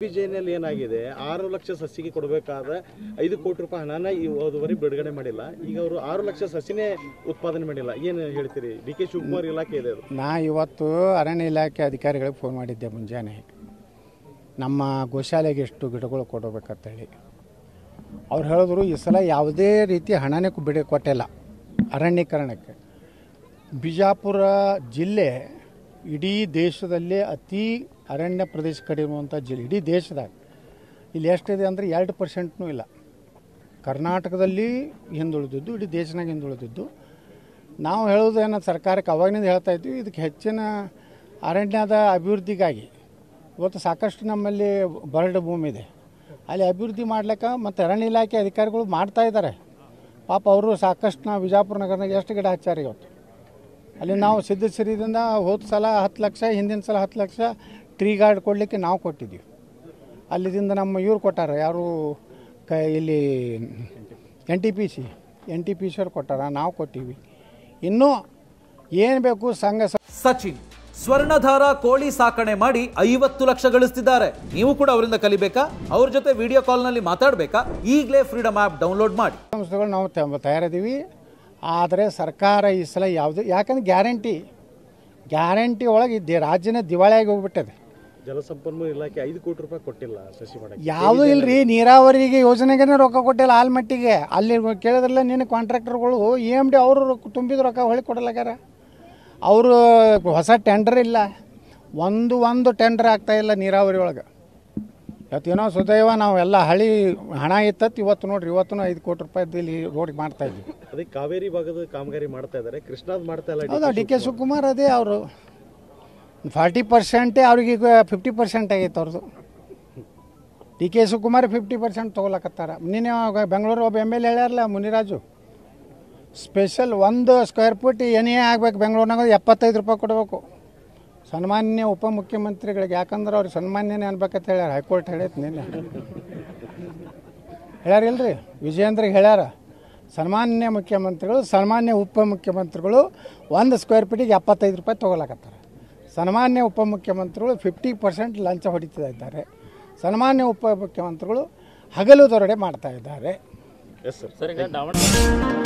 ಬಿಜೆನಲ್ಲಿ ಏನಾಗಿದೆ 6 ಲಕ್ಷ ಸಸಿಗೆ ಕೊಡಬೇಕಾದ 5 ಕೋಟಿ ರೂಪಾಯಿ ಹಣನ ಇದುವರೆಗೆ ಬಿಡುಗಡೆ ಮಾಡಿಲ್ಲ. ಈಗ ಅವರು 6 ಲಕ್ಷ ಸಸಿನೇ ಉತ್ಪಾದನೆ ಮಾಡಿಲ್ಲ. ಏನು ಹೇಳ್ತೀರಿ? ಡಿ.ಕೆ. ಶಿವಕುಮಾರ್ ಇಲಾಖೆ ಇದೆ. ನಾ ಇವತ್ತು ಅರಣ್ಯ ಇಲಾಖೆ ಅಧಿಕಾರಿಗಳಿಗೆ ಫೋನ್ ಮಾಡಿದ್ದೆ ಮುಂಜಾನೆ, ನಮ್ಮ ಗೋಶಾಲೆಗೆ ಎಷ್ಟು ಗಿಡಗಳು ಕೊಡಬೇಕಂತೇಳಿ. ಅವ್ರು ಹೇಳಿದ್ರು ಈ ಸಲ ಯಾವುದೇ ರೀತಿ ಹಣನೇ ಕೊಟ್ಟಿಲ್ಲ ಅರಣ್ಯೀಕರಣಕ್ಕೆ. ಬಿಜಾಪುರ ಜಿಲ್ಲೆ ಇಡೀ ದೇಶದಲ್ಲೇ ಅತಿ ಅರಣ್ಯ ಪ್ರದೇಶ ಕಡಿರುವಂಥ ಜಿಲ್ಲೆ ಇಡೀ ದೇಶದಾಗ. ಇಲ್ಲಿ ಎಷ್ಟಿದೆ ಅಂದರೆ 2% ಇಲ್ಲ. ಕರ್ನಾಟಕದಲ್ಲಿ ಹಿಂದುಳಿದಿದ್ದು, ಇಡೀ ದೇಶನಾಗ ಹಿಂದುಳಿದಿದ್ದು. ನಾವು ಹೇಳೋದು ಏನೋ ಸರ್ಕಾರಕ್ಕೆ ಅವಾಗಿನಿಂದ ಹೇಳ್ತಾ ಇದ್ವಿ, ಇದಕ್ಕೆ ಹೆಚ್ಚಿನ ಅರಣ್ಯದ ಅಭಿವೃದ್ಧಿಗಾಗಿ ಇವತ್ತು ಸಾಕಷ್ಟು ನಮ್ಮಲ್ಲಿ ಬರಡು ಭೂಮಿ ಇದೆ, ಅಲ್ಲಿ ಅಭಿವೃದ್ಧಿ ಮಾಡ್ಲಿಕ್ಕೆ ಮತ್ತು ಅರಣ್ಯ ಇಲಾಖೆ ಅಧಿಕಾರಿಗಳು ಮಾಡ್ತಾ ಇದ್ದಾರೆ. ಪಾಪ ಅವರು ಸಾಕಷ್ಟು ನಾವು ವಿಜಾಪುರ ನಗರನಾಗ ಎಷ್ಟು ಗಿಡ ಹಚ್ಚಾರ ಇವತ್ತು. ಅಲ್ಲಿ ನಾವು ಸಿದ್ಧಸಿರಿದಿಂದ ಹೋದ ಸಲ 10 ಲಕ್ಷ, ಹಿಂದಿನ ಸಲ 10 ಲಕ್ಷ ಟ್ರೀ ಗಾರ್ಡ್ ಕೊಡಲಿಕ್ಕೆ ನಾವು ಕೊಟ್ಟಿದ್ದೀವಿ. ಅಲ್ಲಿದಿಂದ ನಮ್ಮ ಇವ್ರು ಕೊಟ್ಟಾರ, ಯಾರು ಇಲ್ಲಿ ಎನ್ ಟಿ ಪಿ ಸಿ ಅವ್ರು ಕೊಟ್ಟಾರ, ನಾವು ಕೊಟ್ಟಿವಿ. ಇನ್ನೂ ಏನು ಬೇಕು ಸಂಘ. ಸಚಿನ್ ಸ್ವರ್ಣಧಾರ ಕೋಳಿ ಸಾಕಣೆ ಮಾಡಿ 50 ಲಕ್ಷ ಗಳಿಸ್ತಿದ್ದಾರೆ. ನೀವು ಕೂಡ ಅವರಿಂದ ಕಲಿಬೇಕಾ? ಅವ್ರ ಜೊತೆ ವಿಡಿಯೋ ಕಾಲ್ನಲ್ಲಿ ಮಾತಾಡಬೇಕಾ? ಈಗಲೇ ಫ್ರೀಡಮ್ ಆ್ಯಪ್ ಡೌನ್ಲೋಡ್ ಮಾಡಿ. ಸಂಸ್ಥೆಗಳು ನಾವು ತಯಾರಿದ್ದೀವಿ. ಆದರೆ ಸರ್ಕಾರ ಈ ಸಲ ಯಾವುದೇ, ಯಾಕಂದ್ರೆ ಗ್ಯಾರಂಟಿ ಒಳಗೆ ರಾಜ್ಯನೇ ದಿವಾಳಿಯಾಗಿ ಹೋಗ್ಬಿಟ್ಟದೆ. ಜಲಸಂಪನ್ಮೂಲ ಇಲಾಖೆ 5 ಕೋಟಿ ರೂಪಾಯಿ ಕೊಟ್ಟಿಲ್ಲ ಸಸಿ ಮಾಡಕ್ಕೆ. ಯಾವುದೂ ಇಲ್ಲರಿ, ನೀರಾವರಿಗೆ ಯೋಜನೆಗೆ ರೊಕ್ಕ ಕೊಟ್ಟಿಲ್ಲ. ಆಲ್ಮಟ್ಟಿಗೆ ಅಲ್ಲಿ ಕೇಳಿದ್ರಲ್ಲ ನಿನ್ನ ಕಾಂಟ್ರಾಕ್ಟರ್ಗಳು EMD ಅವರು ತುಂಬಿದ ರೊಕ್ಕ ಹೊಳಿ ಕೊಡಲಾಗ್ಯಾರ. ಅವರು ಹೊಸ ಟೆಂಡರ್ ಇಲ್ಲ, ಒಂದು ಟೆಂಡರ್ ಆಗ್ತಾಯಿಲ್ಲ ನೀರಾವರಿ ಒಳಗೆ. ಇವತ್ತೇನೋ ಸುದೈವ ನಾವು ಎಲ್ಲ ಹಣ ಇತ್ತತ್ತು. ಇವತ್ತು ನೋಡ್ರಿ, ಇವತ್ತು 5 ಕೋಟಿ ರೂಪಾಯಿ ಇಲ್ಲಿ ರೋಡ್ ಮಾಡ್ತಾ ಇದ್ವಿ. ಅದೇ ಕಾವೇರಿ ಭಾಗದ ಕಾಮಗಾರಿ ಮಾಡ್ತಾ ಇದ್ದಾರೆ, ಕೃಷ್ಣಾದ್ ಮಾಡ್ತಾ ಇಲ್ಲ. ಹೌದಾ, ಡಿ.ಕೆ. ಶಿವಕುಮಾರ್ ಅದೇ ಅವರು 40% ಅವ್ರಿಗೆ 50% ಆಗೈತೆ ಅವ್ರದ್ದು. ಡಿ.ಕೆ. ಶಿವಕುಮಾರ್ 50% ತೊಗೊಳಕತ್ತಾರ. ನಿನ್ನೆ ಬೆಂಗಳೂರು ಒಬ್ಬ MLA ಹೇಳ್ಯಾರಲ್ಲ, ಮುನಿರಾಜು, ಸ್ಪೆಷಲ್ 1 ಸ್ಕ್ವೇರ್ ಫೀಟ್ ಏನೇ ಆಗ್ಬೇಕು ಬೆಂಗಳೂರಿನಾಗ 75 ರೂಪಾಯಿ ಕೊಡಬೇಕು ಸನ್ಮಾನ್ಯ ಉಪಮುಖ್ಯಮಂತ್ರಿಗಳಿಗೆ. ಯಾಕಂದ್ರೆ ಅವ್ರಿಗೆ ಸನ್ಮಾನ್ಯನೇ ಅನ್ಬೇಕಂತ ಹೇಳ್ಯಾರ, ಹೈಕೋರ್ಟ್ ಹೇಳೈತೆ ನಿನ್ನೆ. ಹೇಳ್ಯಾರಿಲ್ರಿ, ವಿಜಯೇಂದ್ರಿಗೆ ಹೇಳ್ಯಾರ. ಸನ್ಮಾನ್ಯ ಮುಖ್ಯಮಂತ್ರಿಗಳು, ಸನ್ಮಾನ್ಯ ಉಪಮುಖ್ಯಮಂತ್ರಿಗಳು 1 ಸ್ಕ್ವೇರ್ ಫೀಟಿಗೆ 75 ರೂಪಾಯಿ ತೊಗೊಳಕತ್ತಾರೆ. ಸನ್ಮಾನ್ಯ ಉಪಮುಖ್ಯಮಂತ್ರಿಗಳು 50% ಲಂಚ ಹೊಡಿತಾ ಇದ್ದಾರೆ. ಸನ್ಮಾನ್ಯ ಉಪಮುಖ್ಯಮಂತ್ರಿಗಳು ಹಗಲು ದೊರಡೆ ಮಾಡ್ತಾ ಇದ್ದಾರೆ. Yes sir.